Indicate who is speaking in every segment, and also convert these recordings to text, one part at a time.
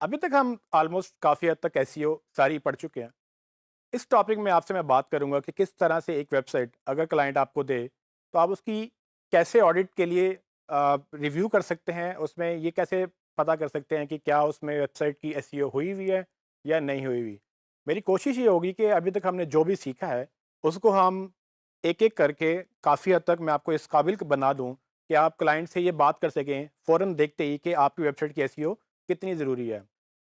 Speaker 1: अभी तक हम ऑलमोस्ट काफ़ी हद तक एसईओ सारी पढ़ चुके हैं। इस टॉपिक में आपसे मैं बात करूँगा कि किस तरह से एक वेबसाइट अगर क्लाइंट आपको दे, तो आप उसकी कैसे ऑडिट के लिए रिव्यू कर सकते हैं, उसमें ये कैसे पता कर सकते हैं कि क्या उसमें वेबसाइट की एसईओ हुई हुई है या नहीं हुई हुई। मेरी कोशिश ये होगी कि अभी तक हमने जो भी सीखा है, उसको हम एक-एक करके काफ़ी हद तक मैं आपको इस काबिल बना दूँ कि आप क्लाइंट से ये बात कर सकें, फ़ौरन देखते ही कि आपकी वेबसाइट की एसईओ कितनी ज़रूरी है।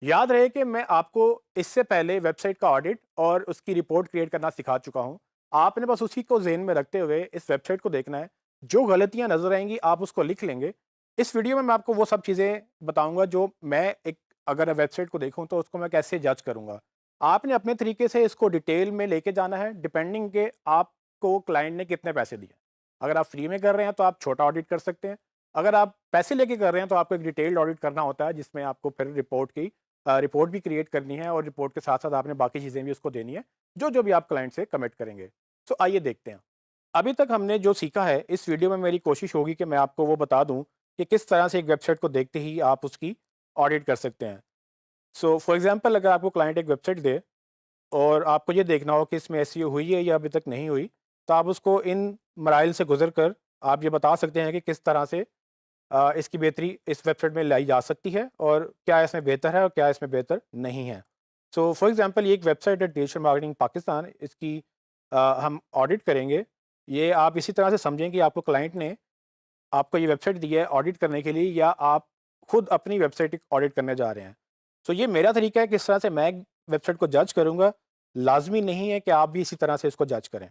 Speaker 1: याद रहे कि मैं आपको इससे पहले वेबसाइट का ऑडिट और उसकी रिपोर्ट क्रिएट करना सिखा चुका हूँ। आपने बस उसी को ज़हन में रखते हुए इस वेबसाइट को देखना है। जो गलतियाँ नज़र आएँगी आप उसको लिख लेंगे। इस वीडियो में मैं आपको वो सब चीज़ें बताऊँगा जो मैं एक अगर वेबसाइट को देखूँ तो उसको मैं कैसे जज करूँगा। आपने अपने तरीके से इसको डिटेल में लेके जाना है डिपेंडिंग के आपको क्लाइंट ने कितने पैसे दिए। अगर आप फ्री में कर रहे हैं तो आप छोटा ऑडिट कर सकते हैं। अगर आप पैसे लेके कर रहे हैं तो आपको एक डिटेल्ड ऑडिट करना होता है जिसमें आपको फिर रिपोर्ट भी क्रिएट करनी है और रिपोर्ट के साथ-साथ आपने बाकी चीज़ें भी उसको देनी है, जो-जो भी आप क्लाइंट से कमिट करेंगे। सो आइए देखते हैं। अभी तक हमने जो सीखा है, इस वीडियो में मेरी कोशिश होगी कि मैं आपको वो बता दूँ कि किस तरह से एक वेबसाइट को देखते ही आप उसकी ऑडिट कर सकते हैं। सो फॉर एग्ज़ाम्पल अगर आपको क्लाइंट एक वेबसाइट दे और आपको ये देखना हो कि इसमें एसईओ हुई है या अभी तक नहीं हुई, तो आप उसको इन मराइल से गुज़र कर आप ये बता सकते हैं कि किस तरह से इसकी बेहतरी इस वेबसाइट में लाई जा सकती है और क्या इसमें बेहतर है और क्या इसमें बेहतर नहीं है। सो फॉर एग्ज़ाम्पल ये एक वेबसाइट है डिजिटल मार्केटिंग पाकिस्तान, इसकी हम ऑडिट करेंगे। ये आप इसी तरह से समझें कि आपको क्लाइंट ने आपको ये वेबसाइट दी है ऑडिट करने के लिए या आप खुद अपनी वेबसाइट की ऑडिट करने जा रहे हैं। सो ये मेरा तरीका है किस तरह से मैं वेबसाइट को जज करूँगा, लाज़मी नहीं है कि आप भी इसी तरह से इसको जज करें।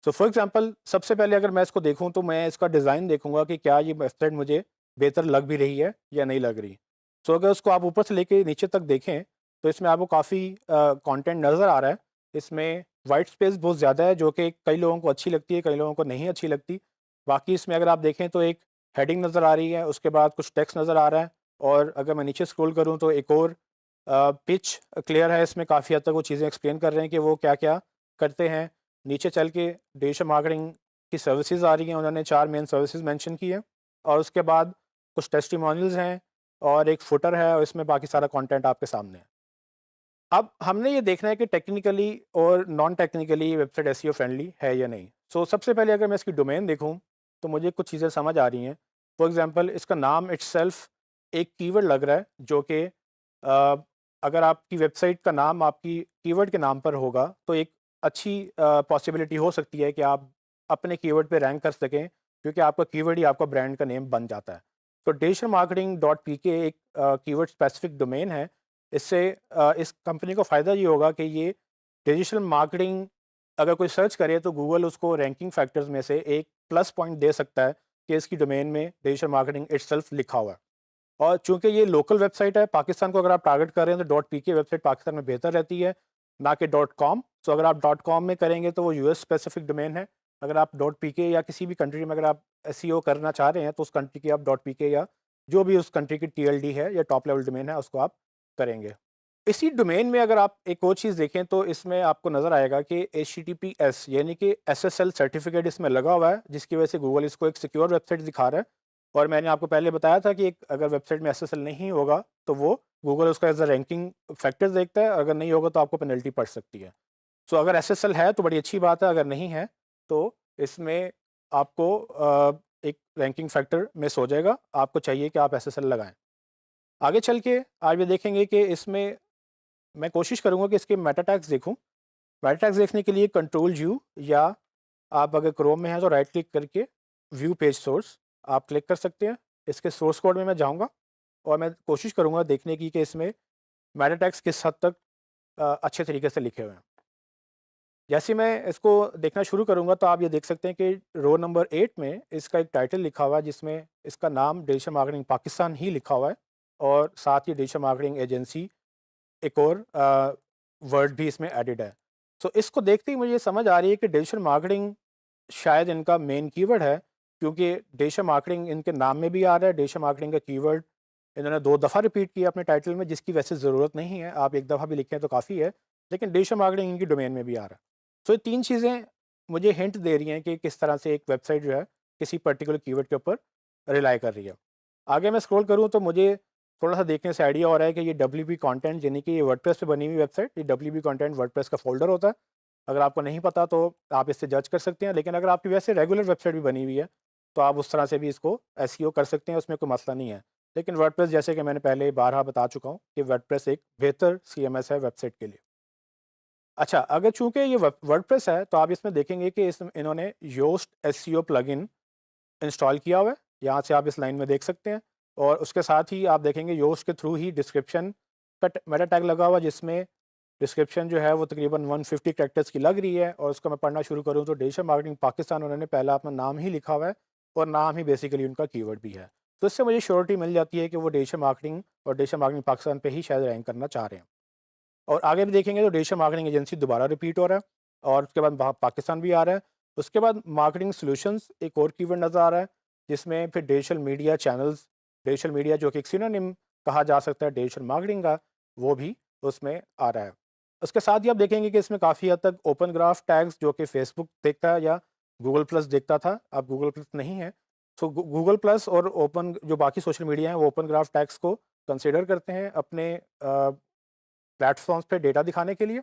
Speaker 1: सो फॉर एग्ज़ाम्पल सबसे पहले अगर मैं इसको देखूँ तो मैं इसका डिज़ाइन देखूँगा कि क्या ये वेबसाइट मुझे बेहतर लग भी रही है या नहीं लग रही। सो अगर उसको आप ऊपर से लेके नीचे तक देखें, तो इसमें आपको काफ़ी कंटेंट नज़र आ रहा है। इसमें व्हाइट स्पेस बहुत ज़्यादा है जो कि कई लोगों को अच्छी लगती है, कई लोगों को नहीं अच्छी लगती। बाकी इसमें अगर आप देखें तो एक हेडिंग नज़र आ रही है, उसके बाद कुछ टेक्स्ट नज़र आ रहा है और अगर मैं नीचे स्क्रॉल करूँ तो एक और पिच क्लियर है, इसमें काफ़ी हद तक वो चीज़ें एक्सप्लेन कर रहे हैं कि वो क्या-क्या करते हैं। नीचे चल के डिजिटल मार्केटिंग की सर्विसेज आ रही हैं, उन्होंने 4 मेन सर्विसेज मेंशन की है और उसके बाद कुछ टेस्टिमोनियल्स हैं और एक फुटर है और इसमें बाकी सारा कंटेंट आपके सामने है। अब हमने ये देखना है कि टेक्निकली और non technically website SEO friendly है या नहीं। सो सबसे पहले अगर मैं इसकी डोमेन देखूँ, तो मुझे कुछ चीज़ें समझ आ रही हैं। फॉर एग्ज़ाम्पल इसका नाम इटसेल्फ एक कीवर्ड लग रहा है जो कि अगर आपकी वेबसाइट का नाम आपकी कीवर्ड के नाम पर होगा, तो एक अच्छी पॉसिबिलिटी हो सकती है कि आप अपने कीवर्ड पे रैंक कर सकें, क्योंकि आपका कीवर्ड ही आपका ब्रांड का नेम बन जाता है। तो डिजिटल मार्केटिंग डॉट पीके एक कीवर्ड स्पेसिफिक डोमेन है। इससे इस कंपनी को फ़ायदा ये होगा कि ये डिजिटल मार्केटिंग अगर कोई सर्च करे तो गूगल उसको रैंकिंग फैक्टर्स में से एक प्लस पॉइंट दे सकता है कि इसकी डोमेन में डिजिटल मार्केटिंग इटसेल्फ लिखा हुआ है। और चूँकि ये लोकल वेबसाइट है, पाकिस्तान को अगर आप टारगेट कर रहे हैं तो डॉट पीके वेबसाइट पाकिस्तान में बेहतर रहती है, ना कि डॉट कॉम। सो अगर आप डॉट कॉम में करेंगे तो वो यूएस स्पेसिफिक डोमेन है। अगर आप डॉट पीके या किसी भी कंट्री में अगर आप एसईओ करना चाह रहे हैं तो उस कंट्री की आप डॉट पीके या जो भी उस कंट्री की टीएलडी है या टॉप लेवल डोमेन है उसको आप करेंगे। इसी डोमेन में अगर आप एक और चीज़ देखें तो इसमें आपको नज़र आएगा कि एचटीटीपीएस यानी कि एसएसएल सर्टिफिकेट इसमें लगा हुआ है, जिसकी वजह से गूगल इसको एक सिक्योर वेबसाइट दिखा रहा है। और मैंने आपको पहले बताया था कि एक अगर वेबसाइट में एसएसएल नहीं होगा तो वो गूगल उसका एज अ रैंकिंग फैक्टर देखता है, अगर नहीं होगा तो आपको पेनल्टी पड़ सकती है। सो अगर एसएसएल है तो बड़ी अच्छी बात है, अगर नहीं है तो इसमें आपको एक रैंकिंग फैक्टर मिस हो जाएगा, आपको चाहिए कि आप एसएसएल लगाएं। आगे चल के आज ये देखेंगे कि इसमें मैं कोशिश करूँगा कि इसके मेटा टैग्स देखूँ। मेटा टैग्स देखने के लिए कंट्रोल यू या आप अगर क्रोम में हैं तो राइट क्लिक करके व्यू पेज सोर्स आप क्लिक कर सकते हैं। इसके सोर्स कोड में मैं जाऊँगा और मैं कोशिश करूँगा देखने की कि इसमें मेटा टैग्स किस हद तक अच्छे तरीके से लिखे हुए हैं। जैसे मैं इसको देखना शुरू करूँगा तो आप ये देख सकते हैं कि रो नंबर 8 में इसका एक टाइटल लिखा हुआ है जिसमें इसका नाम डिजिटल मार्केटिंग पाकिस्तान ही लिखा हुआ है और साथ ही डिजिटल मार्केटिंग एजेंसी एक और वर्ड भी इसमें एडेड है। सो इसको देखते ही मुझे ये समझ आ रही है कि डिजिटल मार्केटिंग शायद इनका मेन कीवर्ड है, क्योंकि डिजिटल मार्केटिंग इनके नाम में भी आ रहा है। डिजिटल मार्केटिंग का कीवर्ड इन्होंने 2 दफ़ा रिपीट किया अपने टाइटल में, जिसकी वैसे ज़रूरत नहीं है, आप 1 दफ़ा भी लिखें तो काफ़ी है, लेकिन डिजिटल मार्केटिंग इनकी डोमेन में भी आ रहा है। सो ये 3 चीज़ें मुझे हिंट दे रही हैं कि किस तरह से एक वेबसाइट जो है किसी पर्टिकुलर कीवर्ड के ऊपर रिलाई कर रही है। आगे मैं स्क्रॉल करूँ तो मुझे थोड़ा सा देखने से आइडिया हो रहा है कि ये WP कंटेंट यानी कि ये वर्डप्रेस पे बनी हुई वेबसाइट, ये WP कंटेंट वर्डप्रेस का फोल्डर होता है। अगर आपको नहीं पता तो आप इससे जज कर सकते हैं, लेकिन अगर आपकी वैसे रेगुलर वेबसाइट भी बनी हुई है तो आप उस तरह से भी इसको एसईओ कर सकते हैं, उसमें कोई मसला नहीं है। लेकिन वर्डप्रेस, जैसे कि मैंने पहले बारहा बता चुका हूँ कि वर्डप्रेस एक बेहतर CMS है वेबसाइट के लिए। अच्छा, अगर चूंकि ये वर्डप्रेस है तो आप इसमें देखेंगे कि इन्होंने योस्ट एसईओ प्लगइन इंस्टॉल किया हुआ है, यहाँ से आप इस लाइन में देख सकते हैं। और उसके साथ ही आप देखेंगे योस्ट के थ्रू ही डिस्क्रिप्शन का मेटा टैग लगा हुआ, जिसमें डिस्क्रिप्शन जो है वो तकरीबन 150 कैरेक्टर्स की लग रही है। और उसको मैं पढ़ना शुरू करूँ तो डिजिटल मार्केटिंग पाकिस्तान, उन्होंने पहला अपना नाम ही लिखा हुआ है और नाम ही बेसिकली उनका कीवर्ड भी है। तो इससे मुझे श्योरिटी मिल जाती है कि वो डिजिटल मार्केटिंग और डिजिटल मार्केटिंग पाकिस्तान पे ही शायद रैंक करना चाह रहे हैं। और आगे भी देखेंगे तो डिजिटल मार्केटिंग एजेंसी दोबारा रिपीट हो रहा है, और उसके बाद पाकिस्तान भी आ रहा है। उसके बाद मार्केटिंग सॉल्यूशंस एक और कीवर्ड नज़र आ रहा है, जिसमें फिर digital media channels, digital media जो कि एक सिनोनिम कहा जा सकता है डिजिटल मार्केटिंग का, वो भी उसमें आ रहा है। उसके साथ ही आप देखेंगे कि इसमें काफ़ी हद तक ओपन ग्राफ टैग्स, जो कि फेसबुक देखता है या गूगल प्लस देखता था, अब गूगल प्लस नहीं है। सो गूगल प्लस और ओपन जो बाकी सोशल मीडिया हैं वो ओपन ग्राफ टैग्स को कंसिडर करते हैं अपने प्लेटफॉर्म्स पे डेटा दिखाने के लिए।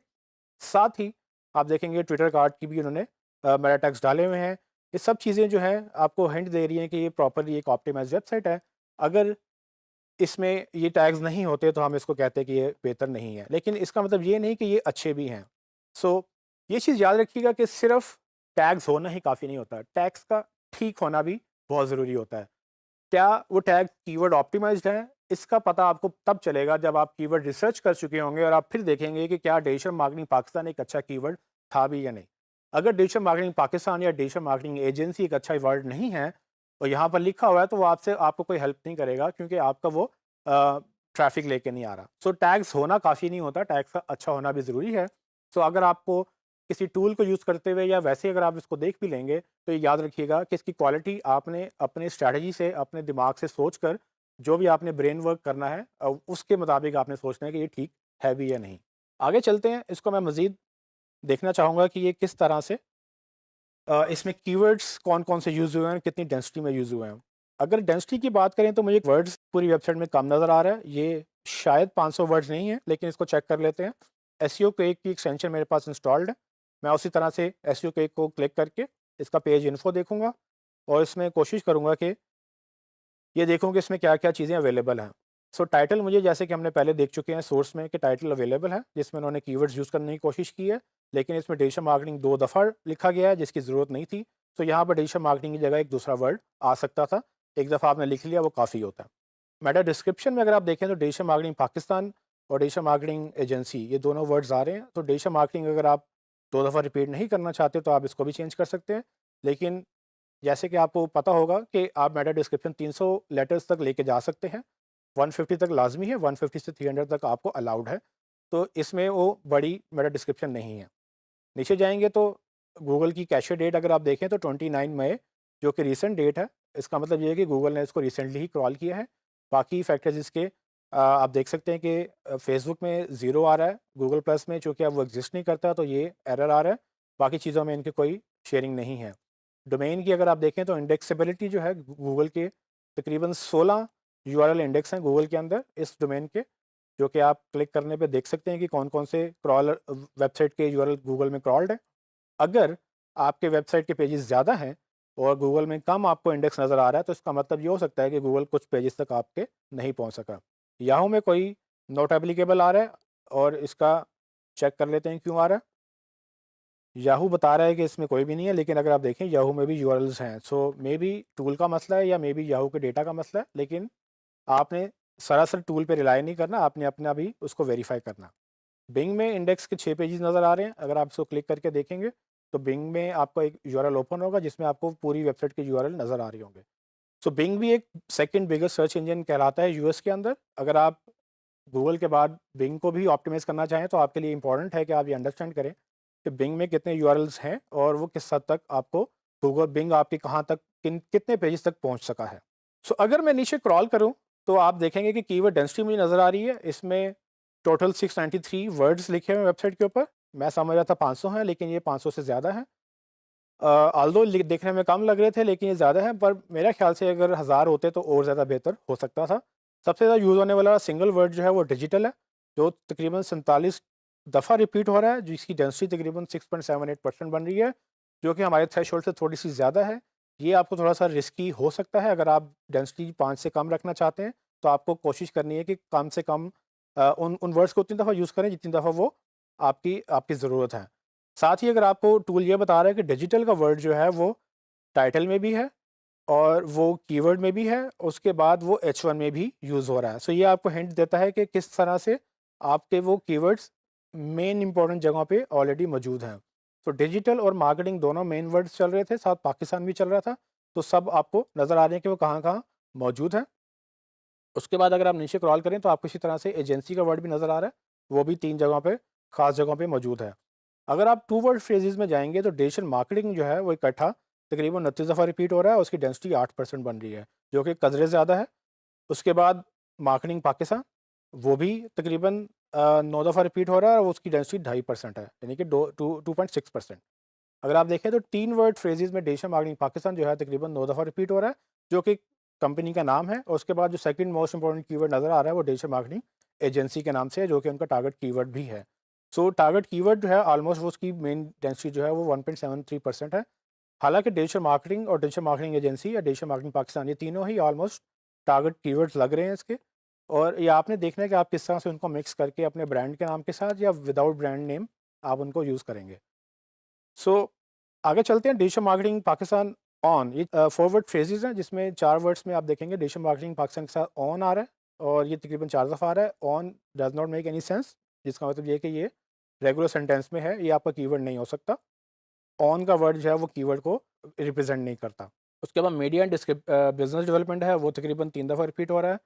Speaker 1: साथ ही आप देखेंगे ट्विटर कार्ड की भी उन्होंने मेटा टैग्स डाले हुए हैं। ये सब चीज़ें जो हैं आपको हिंट दे रही हैं कि ये प्रॉपरली एक ऑप्टिमाइज वेबसाइट है। अगर इसमें ये टैग्स नहीं होते तो हम इसको कहते हैं कि ये बेहतर नहीं है, लेकिन इसका मतलब ये नहीं कि ये अच्छे भी हैं। सो ये चीज़ याद रखिएगा कि सिर्फ टैग्स होना ही काफ़ी नहीं होता, टैग्स का ठीक होना भी बहुत ज़रूरी होता है। क्या वो टैग कीवर्ड ऑप्टिमाइज्ड है, इसका पता आपको तब चलेगा जब आप कीवर्ड रिसर्च कर चुके होंगे और आप फिर देखेंगे कि क्या डिजिटल मार्केटिंग पाकिस्तान एक अच्छा कीवर्ड था भी या नहीं। अगर डिजिटल मार्केटिंग पाकिस्तान या डिजिटल मार्केटिंग एजेंसी एक अच्छा वर्ड नहीं है और यहाँ पर लिखा हुआ है, तो वो आपको कोई हेल्प नहीं करेगा, क्योंकि आपका वो ट्रैफिक लेके नहीं आ रहा। सो टैग्स होना काफ़ी नहीं होता, टैग्स का अच्छा होना भी ज़रूरी है। सो अगर आपको किसी टूल को यूज़ करते हुए या वैसे अगर आप इसको देख भी लेंगे, तो ये याद रखिएगा कि इसकी क्वालिटी आपने अपने स्ट्रैटेजी से, अपने दिमाग से सोच कर, जो भी आपने ब्रेन वर्क करना है उसके मुताबिक आपने सोचना है कि ये ठीक है भी या नहीं। आगे चलते हैं, इसको मैं मज़ीद देखना चाहूँगा कि ये किस तरह से इसमें कीवर्ड्स कौन-कौन से यूज़ हुए हैं, कितनी डेंसिटी में यूज़ हुए हैं। अगर डेंसिटी की बात करें तो मुझे वर्ड्स पूरी वेबसाइट में कम नज़र आ रहा है। ये शायद 500 वर्ड्स नहीं है, लेकिन इसको चेक कर लेते हैं। एसईओ क्विक की एक्सटेंशन मेरे पास इंस्टॉल्ड है। मैं उसी तरह से एसईओ क्विक को क्लिक करके इसका पेज इन्फो देखूँगा और इसमें कोशिश करूँगा कि ये देखूँ कि इसमें क्या-क्या चीज़ें अवेलेबल हैं। सो टाइटल मुझे, जैसे कि हमने पहले देख चुके हैं सोर्स में, कि टाइटल अवेलेबल है, जिसमें उन्होंने कीवर्ड्स यूज़ करने की कोशिश की है, लेकिन इसमें डिजिटल मार्केटिंग 2 दफ़ा लिखा गया है, जिसकी ज़रूरत नहीं थी। तो यहाँ पर डिजिटल मार्केटिंग की जगह एक दूसरा वर्ड आ सकता था। एक दफ़ा आपने लिख लिया, वो काफ़ी होता है। मेटा डिस्क्रिप्शन में अगर आप देखें तो डिजिटल मार्केटिंग पाकिस्तान और डिजिटल मार्केटिंग एजेंसी, ये दोनों वर्ड्स आ रहे हैं। तो डिजिटल मार्केटिंग अगर आप 2 दफ़ा रिपीट नहीं करना चाहते तो आप इसको भी चेंज कर सकते हैं। लेकिन जैसे कि आपको पता होगा कि आप मेटा डिस्क्रिप्शन 300 लेटर्स तक लेके जा सकते हैं। 150 तक लाज़मी है, 150 से 300 तक आपको अलाउड है। तो इसमें वो बड़ी मेटा डिस्क्रिप्शन नहीं है। नीचे जाएँगे तो गूगल की कैशे डेट अगर आप देखें तो 29 मई, जो कि रीसेंट डेट है। इसका मतलब ये है कि गूगल ने इसको रिसेंटली ही क्रॉल किया है। बाकी फैक्टर्स इसके आप देख सकते हैं कि फेसबुक में 0 आ रहा है, गूगल प्लस में चूँकि अब वो एग्ज़िस्ट नहीं करता तो ये एरर आ रहा है। बाकी चीज़ों में इनकी कोई शेयरिंग नहीं है। डोमेन की अगर आप देखें तो इंडेक्सेबिलिटी जो है गूगल के तकरीबन 16 यूआरएल इंडेक्स हैं गूगल के अंदर इस डोमेन के, जो कि आप क्लिक करने पे देख सकते हैं कि कौन-कौन से क्रॉलर वेबसाइट के यूआरएल गूगल में क्रॉल्ड है। अगर आपके वेबसाइट के पेजेस ज़्यादा हैं और गूगल में कम आपको इंडेक्स नज़र आ रहा है, तो इसका मतलब ये हो सकता है कि गूगल कुछ पेजेस तक आपके नहीं पहुंच सका। याहू में कोई नॉट एप्लीकेबल आ रहा है और इसका चेक कर लेते हैं क्यों आ रहा है। याहू बता रहा है कि इसमें कोई भी नहीं है, लेकिन अगर आप देखें याहू में भी यूआरएल्स हैं। सो मे बी टूल का मसला है या मे बी याहू के डेटा का मसला है, लेकिन आपने सरासर टूल पे रिलाई नहीं करना, आपने अपना भी उसको वेरीफाई करना। बिंग में इंडेक्स के 6 पेजेस नज़र आ रहे हैं। अगर आप इसको क्लिक करके देखेंगे तो बिंग में आपको एक यूआरएल ओपन होगा जिसमें आपको पूरी वेबसाइट के यूआरएल नज़र आ रहे होंगे। सो बिंग भी एक सेकंड बिगेस्ट सर्च इंजन कहलाता है यूएस के अंदर। अगर आप गूगल के बाद बिंग को भी ऑप्टिमाइज़ करना चाहें तो आपके लिए इंपॉर्टेंट है कि आप ये अंडरस्टैंड करें कि बिंग में कितने यूआरएल्स हैं और वो किस हद तक आपको गूगल बिंग आपके कहाँ तक कितने पेजेस तक पहुँच सका है। सो अगर मैं नीचे क्रॉल करूँ तो आप देखेंगे कि कीवर्ड डेंसिटी मुझे नज़र आ रही है। इसमें टोटल 693 वर्ड्स लिखे हुए हैं वेबसाइट के ऊपर। मैं समझ रहा था 500 हैं, लेकिन ये 500 से ज़्यादा हैं। ऑल्दो देखने में कम लग रहे थे, लेकिन ये ज़्यादा है, पर मेरे ख्याल से अगर 1000 होते तो और ज़्यादा बेहतर हो सकता था। सबसे ज़्यादा यूज़ होने वाला सिंगल वर्ड जो है वो डिजिटल है, जो तकरीबन 47 दफ़ा रिपीट हो रहा है, जिसकी डेंसिटी तकरीबन 6.78% बन रही है, जो कि हमारे थ्रेशोल्ड से थोड़ी-सी ज़्यादा है। ये आपको थोड़ा-सा रिस्की हो सकता है, अगर आप डेंसिटी 5 से कम रखना चाहते हैं, तो आपको कोशिश करनी है कि कम से कम उन उन वर्ड्स को उतनी दफ़ा यूज़ करें जितनी दफ़ा वो आपकी आपकी ज़रूरत है। साथ ही अगर आपको टूल ये बता रहा है कि डिजिटल का वर्ड जो है वो टाइटल में भी है और वो कीवर्ड में भी है, उसके बाद वो H1 में भी यूज़ हो रहा है। सो ये आपको हिंट देता है कि किस तरह से आपके वो कीवर्ड्स मेन इंपॉर्टेंट जगहों पे ऑलरेडी मौजूद हैं। तो डिजिटल और मार्केटिंग दोनों मेन वर्ड्स चल रहे थे, साथ पाकिस्तान भी चल रहा था, तो सब आपको नज़र आ रहे हैं कि वो कहाँ-कहाँ मौजूद हैं। उसके बाद अगर आप नीचे क्रॉल करें तो आपको इसी तरह से एजेंसी का वर्ड भी नज़र आ रहा है, वो भी 3 जगहों पे, ख़ास जगहों पे मौजूद है। अगर आप टू वर्ड फ्रेजेज़ में जाएँगे तो डिजिटल मार्केटिंग जो है वो इकट्ठा तकरीबन 29 दफ़ा रिपीट हो रहा है और उसकी डेंसिटी 8% बन रही है, जो कि कदरे ज़्यादा है। उसके बाद मार्केटिंग पाकिस्तान, वो भी तकरीबन 9 दफ़ा रिपीट हो रहा है और उसकी डेंसिटी 2.5% है, यानी कि 2.6%। अगर आप देखें तो 3 वर्ड फ्रेजेज़ में डिजिटल मार्केटिंग पाकिस्तान जो है तकरीबन 9 दफ़ा रिपीट हो रहा है, जो कि कंपनी का नाम है, और उसके बाद जो सेकंड मोस्ट इंपॉर्टेंट कीवर्ड नज़र आ रहा है वो डिजिटल मार्केटिंग एजेंसी के नाम से है, जो कि उनका टारगेट कीवर्ड भी है। सो टारगेट कीवर्ड जो है ऑलमोस्ट वो उसकी मेन डेंसिटी जो है वो 1.73% है। हालाँकि डिजिटल मार्केटिंग और डिजिटल मार्केटिंग एजेंसी या डिजिटल मार्केटिंग पाकिस्तान, ये तीनों ही ऑलमोस्ट टारगेट कीवर्ड्स लग रहे हैं इसके, और ये आपने देखना है कि आप किस तरह से उनको मिक्स करके अपने ब्रांड के नाम के साथ या विदाउट ब्रांड नेम आप उनको यूज़ करेंगे। सो आगे चलते हैं, डिजिटल मार्केटिंग पाकिस्तान ऑन, ये 4 वर्ड फ्रेजेज़ हैं, जिसमें 4 वर्ड्स में आप देखेंगे डिजिटल मार्केटिंग पाकिस्तान के साथ ऑन आ रहा है, और ये तकरीबन 4 दफ़ा आ रहा है। On does not make any sense, जिसका मतलब ये है कि ये रेगुलर सेंटेंस में है, ये आपका कीवर्ड नहीं हो सकता। ऑन का वर्ड जो है वो कीवर्ड को रिप्रेजेंट नहीं करता। उसके बाद मीडिया एंड बिज़नेस डेवलपमेंट है, वो तकरीबन 3 दफ़ा रिपीट हो रहा है,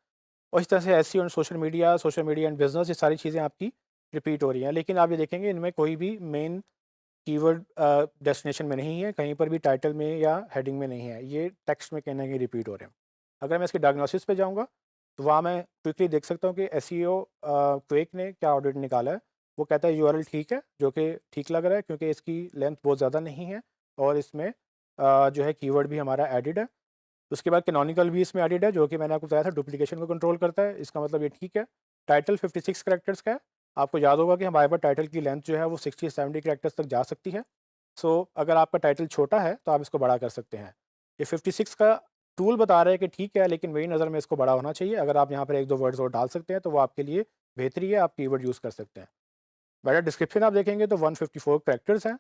Speaker 1: और इस तरह से एसईओ और सोशल मीडिया एंड बिज़नेस, ये सारी चीज़ें आपकी रिपीट हो रही हैं। लेकिन आप ये देखेंगे इनमें कोई भी मेन कीवर्ड डेस्टिनेशन में नहीं है, कहीं पर भी टाइटल में या हेडिंग में नहीं है, ये टेक्स्ट में कहीं न कहीं रिपीट हो रहे हैं। अगर मैं इसके डायग्नोसिस पे जाऊँगा, तो वहाँ मैं क्विकली देख सकता हूँ कि एसईओ क्विक ने क्या ऑडिट निकाला है। वो कहता है यूआरएल ठीक है, जो कि ठीक लग रहा है क्योंकि इसकी लेंथ बहुत ज़्यादा नहीं है, और इसमें जो है कीवर्ड भी हमारा एडिड है। उसके बाद कैनोनिकल भी इसमें एडिड है, जो कि मैंने आपको बताया था डुप्लीकेशन को कंट्रोल करता है, इसका मतलब ये ठीक है। टाइटल 56 कैरेक्टर्स का है। आपको याद होगा कि हमारे पास टाइटल की लेंथ जो है वो 60 से 70 कैरेक्टर्स तक जा सकती है। सो अगर आपका टाइटल छोटा है तो आप इसको बड़ा कर सकते हैं। ये 56 का टूल बता रहा है कि ठीक है, लेकिन मेरी नज़र में इसको बड़ा होना चाहिए। अगर आप यहाँ पर 1-2 वर्ड्स और डाल सकते हैं तो वो आपके लिए बेहतरी है, आप कीवर्ड यूज़ कर सकते हैं। मेटा डिस्क्रिप्शन आप देखेंगे तो 154 कैरेक्टर्स हैं।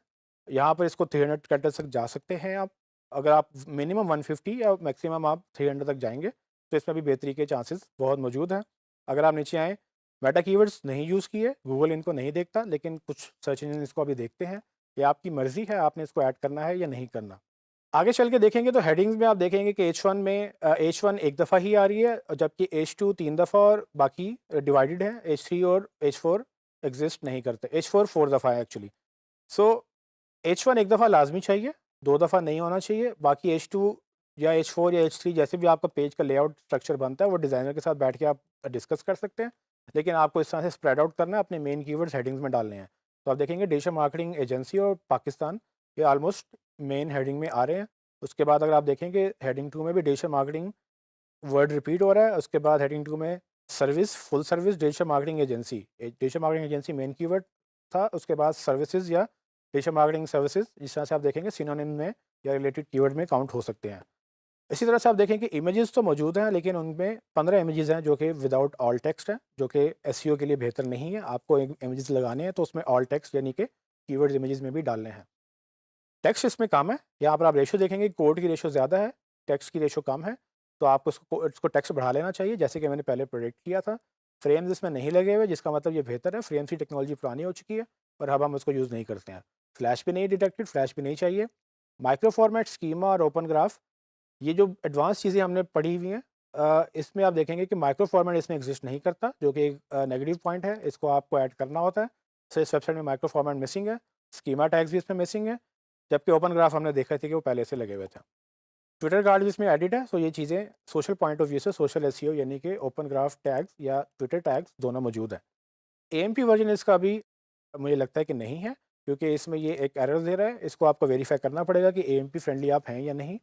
Speaker 1: यहाँ पर इसको 300 कैरेक्टर्स तक जा सकते हैं आप। अगर आप मिनिमम 150 या मैक्सिमम आप 300 तक जाएँगे, तो इसमें भी बेहतरी के चांसेस बहुत मौजूद हैं। अगर आप नीचे आएँ, मेटा कीवर्ड्स नहीं यूज़ किए, गूगल इनको नहीं देखता, लेकिन कुछ सर्च इंजन इसको अभी देखते हैं। ये आपकी मर्ज़ी है, आपने इसको ऐड करना है या नहीं करना। आगे चल के देखेंगे तो हेडिंग्स में आप देखेंगे कि H1 एक दफ़ा ही आ रही है, और जबकि H2 3 दफ़ा, और बाकी डिवाइडेड है। H3 और H4 एग्ज़िस्ट नहीं करते। H4 4 दफ़ा है एक्चुअली। सो H1 एक दफ़ा लाज़मी चाहिए, 2 दफ़ा नहीं होना चाहिए। बाकी H2 या H4 या H3 जैसे भी आपका पेज का लेआउट स्ट्रक्चर बनता है, वो डिज़ाइनर के साथ बैठ के आप डिस्कस कर सकते हैं। लेकिन आपको इस तरह से स्प्रेड आउट करना है, अपने मेन कीवर्ड्स हेडिंग्स में डालने हैं। तो आप देखेंगे डिजिटल मार्केटिंग एजेंसी और पाकिस्तान, ये ऑलमोस्ट मेन हेडिंग में आ रहे हैं। उसके बाद अगर आप देखेंगे हेडिंग 2 में भी डिजिटल मार्केटिंग वर्ड रिपीट हो रहा है। उसके बाद हेडिंग 2 में service, full service digital marketing agency, digital marketing agency main keyword था। उसके बाद सर्विसेज या डिजिटल मार्केटिंग सर्विसेज, जिस तरह से आप देखेंगे सिनोनिम में या रिलेटेड कीवर्ड में काउंट हो सकते हैं। इसी तरह से आप देखें कि इमेजेस तो मौजूद हैं, लेकिन उनमें 15 इमेजेस हैं जो कि विदाउट ऑल टेक्स्ट हैं, जो कि एसईओ के लिए बेहतर नहीं है। आपको इमेजेस लगाने हैं तो उसमें ऑल टेक्स्ट यानी कि कीवर्ड्स इमेजेस में भी डालने हैं। टेक्स्ट इसमें कम है, यहाँ पर आप रेशो देखेंगे कोड की रेशो ज़्यादा है, टेक्स्ट की रेशो कम है, तो आपको इसको टेक्स्ट बढ़ा लेना चाहिए, जैसे कि मैंने पहले प्रेडिक्ट किया था। फ्रेम्स इसमें नहीं लगे हुए, जिसका मतलब ये बेहतर है। फ्रेम्स की टेक्नोलॉजी पुरानी हो चुकी है और अब हम उसको यूज़ नहीं करते हैं। फ्लैश भी नहीं डिटेक्टेड, फ्लैश भी नहीं चाहिए। माइक्रो फॉर्मेट, स्कीमा और ओपन ग्राफ, ये जो एडवांस चीज़ें हमने पढ़ी हुई हैं, इसमें आप देखेंगे कि माइक्रो फॉर्मेट इसमें एग्जिस्ट नहीं करता, जो कि एक नेगेटिव पॉइंट है। इसको आपको ऐड करना होता है। सो इस वेबसाइट में माइक्रो फॉर्मेट मिसिंग है। स्कीमा टैग्स भी इसमें मिसिंग है, जबकि ओपन ग्राफ हमने देखा था कि वो पहले से लगे हुए थे। ट्विटर कार्ड भी इसमें एडिट है। सो ये चीज़ें सोशल पॉइंट ऑफ व्यू से, सोशल एसईओ यानी कि ओपन ग्राफ टैग्स या ट्विटर टैग्स दोनों मौजूद हैं। एएमपी वर्जन इसका अभी मुझे लगता है कि नहीं है, क्योंकि इसमें ये एक एरर दे रहा है। इसको आपको वेरीफाई करना पड़ेगा कि एएमपी फ्रेंडली आप हैं या नहीं।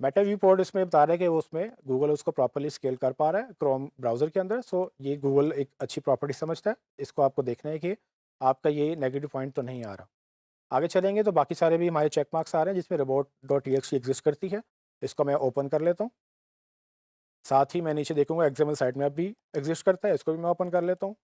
Speaker 1: मेटा व्यू पोर्ट इसमें बता रहा है कि वो उसमें गूगल उसको प्रॉपर्ली स्केल कर पा रहा है क्रोम ब्राउज़र के अंदर। सो ये गूगल एक अच्छी प्रॉपर्टी समझता है। इसको आपको देखना है कि आपका ये नेगेटिव पॉइंट तो नहीं आ रहा। आगे चलेंगे तो बाकी सारे भी हमारे चेक मार्क्स आ रहे हैं जिसमें रोबोट डॉट टीएक्सटी एग्जिस्ट करती है। इसको मैं ओपन कर लेता हूँ। साथ ही मैं नीचे देखूंगा एक्सएमएल साइट मैप भी एग्जिस्ट करता है, इसको भी मैं ओपन कर लेता हूँ।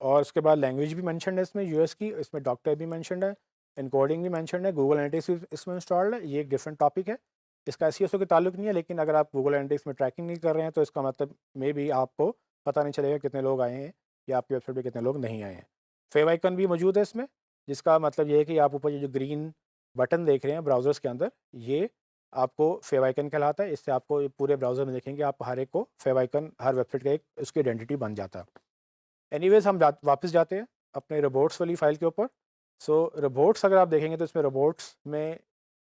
Speaker 1: और उसके बाद लैंग्वेज भी मेंशन्ड है इसमें यूएस की, इसमें डॉक्टर भी मेंशन्ड है, इनकोडिंग भी मेंशन्ड है, गूगल एनालिटिक्स इसमें इंस्टॉल्ड है। ये एक डिफरेंट टॉपिक है, इसका एसईओ के ताल्लुक नहीं है। लेकिन अगर आप गूगल एनालिटिक्स में ट्रैकिंग नहीं कर रहे हैं तो इसका मतलब मे भी आपको पता नहीं चलेगा कितने लोग आए हैं या आपकी वेबसाइट पर कितने लोग नहीं आए हैं। फेव आइकन भी मौजूद है इसमें, जिसका मतलब ये है कि आप ऊपर ये जो ग्रीन बटन देख रहे हैं ब्राउज़र्स के अंदर, ये आपको फेव आइकन कहलाता है। इससे आपको पूरे ब्राउज़र में देखेंगे आप हर एक को फेव आइकन, हर वेबसाइट का एक उसकी आइडेंटिटी बन जाता है। एनीवेज़ हम वापस जाते हैं अपने रोबोट्स वाली फ़ाइल के ऊपर। सो रोबोट्स अगर आप देखेंगे तो इसमें रोबोट्स में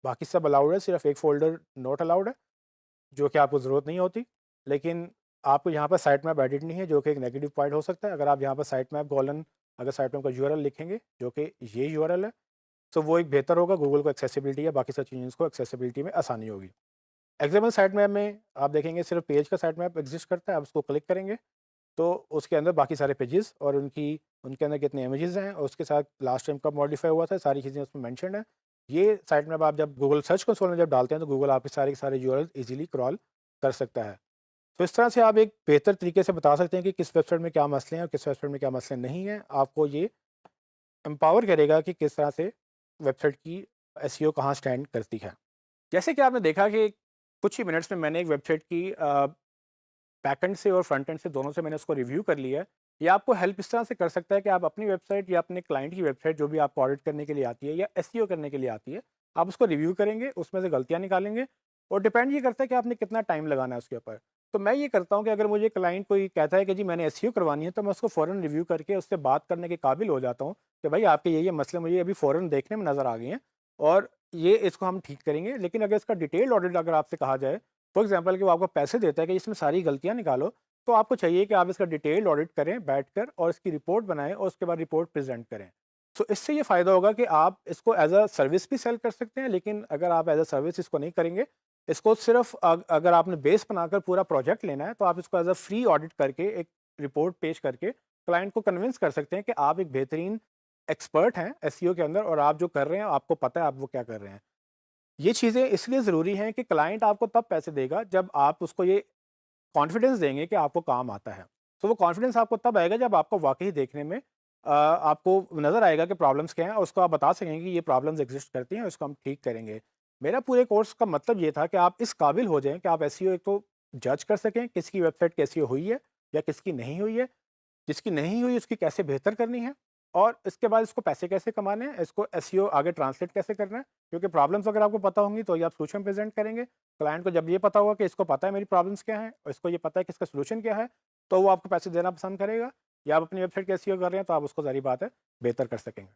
Speaker 1: बाकी सब अलाउड है, सिर्फ एक फ़ोल्डर नॉट अलाउड है, जो कि आपको ज़रूरत नहीं होती। लेकिन आपको यहाँ पर साइट मैप एडिट नहीं है, जो कि एक नेगेटिव पॉइंट हो सकता है। अगर आप यहाँ पर साइट मैप कॉलन, अगर साइट मैप का यूआरएल लिखेंगे जो कि ये यूआरएल है, तो वो एक बेहतर होगा। गूगल को एक्सेसिबिलिटी या बाकी सब चीज़ों को एक्सेसिबिलिटी में आसानी होगी। एक्सएमएल साइट मैप में आप देखेंगे सिर्फ पेज का साइट मैप एग्जिस्ट करता है। आप उसको क्लिक करेंगे तो उसके अंदर बाकी सारे पेजेस और उनके अंदर कितने इमेजेस हैं और उसके साथ लास्ट टाइम कब मॉडिफाई हुआ था, सारी चीज़ें उसमें मेंशन है। ये साइट मैप आप जब गूगल सर्च कंसोल में जब डालते हैं तो गूगल आपके सारे के सारे यूआरएल इजीली क्रॉल कर सकता है। तो इस तरह से आप एक बेहतर तरीके से बता सकते हैं कि किस वेबसाइट में क्या मसले हैं और किस वेबसाइट में क्या मसले नहीं हैं। आपको ये एम्पावर करेगा कि किस तरह से वेबसाइट की एसईओ कहाँ स्टैंड करती है। जैसे कि आपने देखा कि कुछ ही मिनट्स में मैंने एक वेबसाइट की बैकएंड से और फ्रंट एंड से दोनों से मैंने उसको रिव्यू कर लिया है। ये आपको हेल्प इस तरह से कर सकता है कि आप अपनी वेबसाइट या अपने क्लाइंट की वेबसाइट जो भी आपको ऑडिट करने के लिए आती है या एसईओ करने के लिए आती है, आप उसको रिव्यू करेंगे, उसमें से गलतियाँ निकालेंगे और डिपेंड ये करता है कि आपने कितना टाइम लगाना है उसके ऊपर। तो मैं ये करता हूँ कि अगर मुझे क्लाइंट कोई कहता है कि जी मैंने एसईओ करवानी है, तो मैं उसको फ़ौरन रिव्यू करके उससे बात करने के काबिल हो जाता हूँ कि भाई आपके ये मसले मुझे अभी फ़ौरन देखने में नज़र आ गए हैं और ये इसको हम ठीक करेंगे। लेकिन अगर इसका डिटेल्ड ऑडिट अगर आपसे कहा जाए, फॉर एग्जाम्पल कि वो आपको पैसे देता है कि इसमें सारी गलतियाँ निकालो, तो आपको चाहिए कि आप इसका डिटेल्ड ऑडिट करें बैठकर और इसकी रिपोर्ट बनाएं और उसके बाद रिपोर्ट प्रेजेंट करें। सो इससे ये फ़ायदा होगा कि आप इसको एज अ सर्विस भी सेल कर सकते हैं। लेकिन अगर आप एज अ सर्विस इसको नहीं करेंगे, इसको सिर्फ अगर आपने बेस बनाकर पूरा प्रोजेक्ट लेना है, तो आप इसको एज अ फ्री ऑडिट करके एक रिपोर्ट पेश करके क्लाइंट को कन्विंस कर सकते हैं कि आप एक बेहतरीन एक्सपर्ट हैं एसईओ के अंदर और आप जो कर रहे हैं आपको पता है आप वो क्या कर रहे हैं। ये चीज़ें इसलिए ज़रूरी हैं कि क्लाइंट आपको तब पैसे देगा जब आप उसको ये कॉन्फिडेंस देंगे कि आपको काम आता है। तो वो कॉन्फिडेंस आपको तब आएगा जब आपको वाक़ई देखने में आपको नज़र आएगा कि प्रॉब्लम्स क्या हैं और उसको आप बता सकेंगे कि ये प्रॉब्लम्स एग्ज़िस्ट करती हैं, इसको हम ठीक करेंगे। मेरा पूरे कोर्स का मतलब ये था कि आप इस काबिल हो जाएँ कि आप एसईओ एक तो जज कर सकें, किसकी वेबसाइट कैसी हुई है या किसकी नहीं हुई है। जिसकी नहीं हुई उसकी कैसे बेहतर करनी है और इसके बाद इसको पैसे कैसे कमाने हैं, इसको एसईओ आगे ट्रांसलेट कैसे करना है। क्योंकि प्रॉब्लम्स अगर आपको पता होंगी तो ये आप सोल्यूशन प्रेजेंट करेंगे। क्लाइंट को जब ये पता होगा कि इसको पता है मेरी प्रॉब्लम्स क्या हैं और इसको ये पता है कि इसका सोल्यूशन क्या है, तो वो आपको पैसे देना पसंद करेगा। या आप अपनी वेबसाइट का एसईओ कर रहे हैं तो आप उसको ज़ाहिर बात है बेहतर कर सकेंगे।